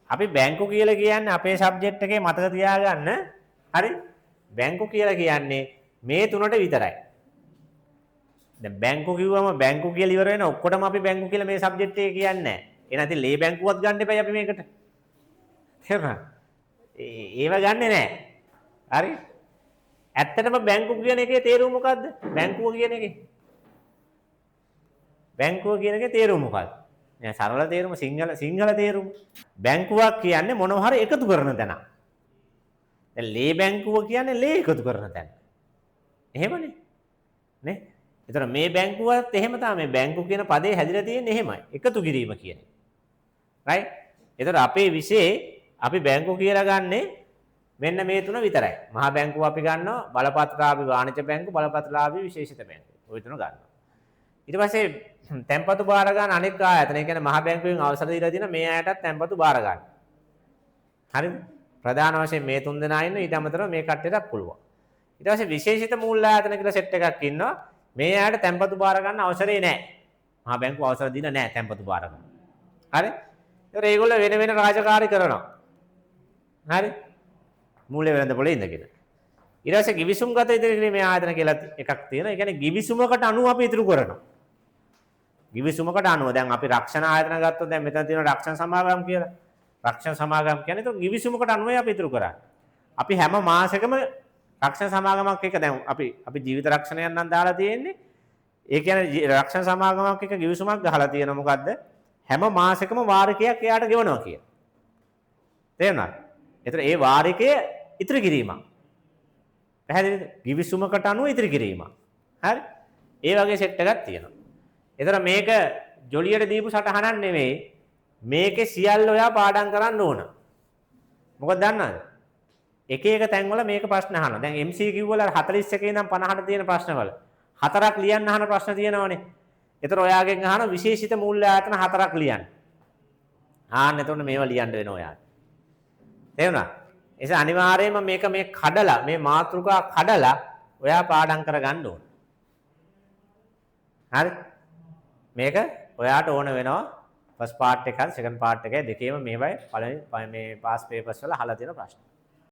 අපි බැංකු කියලා කියන්නේ අපේ සබ්ජෙක්ට් එකේ මතක තියාගන්න. හරි? බැංකු කියලා කියන්නේ මේ තුනට විතරයි. දැන් බැංකු කිව්වම බැංකු කියලා ඉවර වෙන ඔක්කොටම අපි බැංකු කියලා මේ සබ්ජෙක්ට් එකේ කියන්නේ නැහැ. එහෙනම් ඉතින් ලේ බැංකුවත් ගන්න එපයි අපි මේකට. තේරුණා? ඒව ගන්නෙ නැහැ. හරි? ඇත්තටම බැංකු කියන එකේ තේරුම මොකද්ද? බැංකුව කියන එකේ. බැංකුව කියන එකේ තේරුම මොකක්ද? දැන් සරල තේරුම සිංහල තේරුම. බැංකුවක් කියන්නේ මොනව හරි එකතු කරන තැන. දැන් ලේ බැංකුව කියන්නේ ලේ එකතු කරන තැන. එහෙමනේ. නේ? ඒතර මේ බැංකුවත් එහෙම තමයි. මේ බැංකු කියන පදේ හැදිලා තියෙන්නේ එහෙමයි. එකතු කිරීම කියන්නේ. රයිට්? ඒතර අපේ විෂයේ අපි බැංකු කියලා ගන්නෙ මෙන්න මේ තුන විතරයි. මහා බැංකුව අපි ගන්නවා, බලපත්‍රාභි වාණිජ බැංකු, බලපත්‍රාභි විශේෂිත බැංකු. ওই තුන ගන්නවා. ඊට පස්සේ තැන්පතු බාර ගන්න අනෙක් ආයතන. ඒ කියන්නේ මහා බැංකුවෙන් අවසර දීලා තියෙන මේ අයටත් තැන්පතු බාර ගන්න. හරිද? ප්‍රධාන වශයෙන් මේ තුන් දෙනා ඉන්න ඊට අමතරව මේ කට්ටියටත් පුළුවන්. ඊට පස්සේ විශේෂිත මූල්‍ය ආයතන කියලා සෙට් එකක් ඉන්නවා. මේ අයට තැන්පතු බාර ගන්න අවසරේ නැහැ. මහා බැංකුව අවසර දීලා නැහැ තැන්පතු බාර ගන්න. හරි? ඒතර ඒගොල්ලෝ වෙන වෙන රාජකාරී කරනවා. හරි? මූල්‍ය වෙළඳ පොලේ ඉඳගෙන. ඊට පස්සේ ගිවිසුම්ගත ඉදිරි කිරීමේ ආයතන කියලා එකක් තියෙනවා. ඒ කියන්නේ ගිවිසුමකට අනුව අපි ඉදිරි කරනවා. ගිවිසුමකට අනුව දැන් අපි රක්ෂණ ආයතන ගත්තොත් දැන් මෙතන තියෙනවා රක්ෂණ සමාගම් කියලා. රක්ෂණ සමාගම් කියන්නේ ඒක ගිවිසුමකට අනුවයි අපි ඉදිරි කරන්නේ. අපි හැම මාසෙකම රක්ෂණ සමාගමක් එක දැන් අපි ජීවිත රක්ෂණයක් නම් දාලා තියෙන්නේ. ඒ කියන්නේ රක්ෂණ සමාගමක් එක ගිවිසුමක් ගහලා තියෙනවා මොකද්ද? හැම මාසෙකම වාරිකයක් එයාට ගෙවනවා කියන. තේරුණාද? ඒතර ඒ වාරිකය ඉතිරි කිරීමක්. පැහැදිලිද? ගිවිසුමකට අනුව ඉතිරි කිරීමක්. හරි? ඒ වගේ සෙට් එකක් තියෙනවා. ඒතර මේක ජොලියට දීපු සටහනක් නෙමෙයි. මේකේ සියල්ල ඔයා පාඩම් කරන්න ඕන. මොකද දන්නවද? එක එක තැන්වල මේක ප්‍රශ්න අහනවා. දැන් MCQ වල 41 ඉඳන් 50ට තියෙන ප්‍රශ්නවල හතරක් ලියන්න අහන ප්‍රශ්න තියෙනවනේ. ඒතර ඔයාගෙන් අහන විශේෂිත මූල්‍ය ආයතන හතරක් ලියන්න. එතකොට මේවා ලියන්න වෙනවා ඔයාට. තේරුණා? එසේ අනිවාර්යයෙන්ම මේක මේ කඩලා මේ මාතෘකා කඩලා ඔයා පාඩම් කරගන්න ඕන. හරි? මේක ඔයාට ඕන වෙනවා ෆස්ට් පාර්ට් එක හරි සෙකන්ඩ් පාර්ට් එකයි දෙකේම මේවයි පළවෙනි මේ පාස් පේපර්ස් වල අහලා තියෙන ප්‍රශ්න.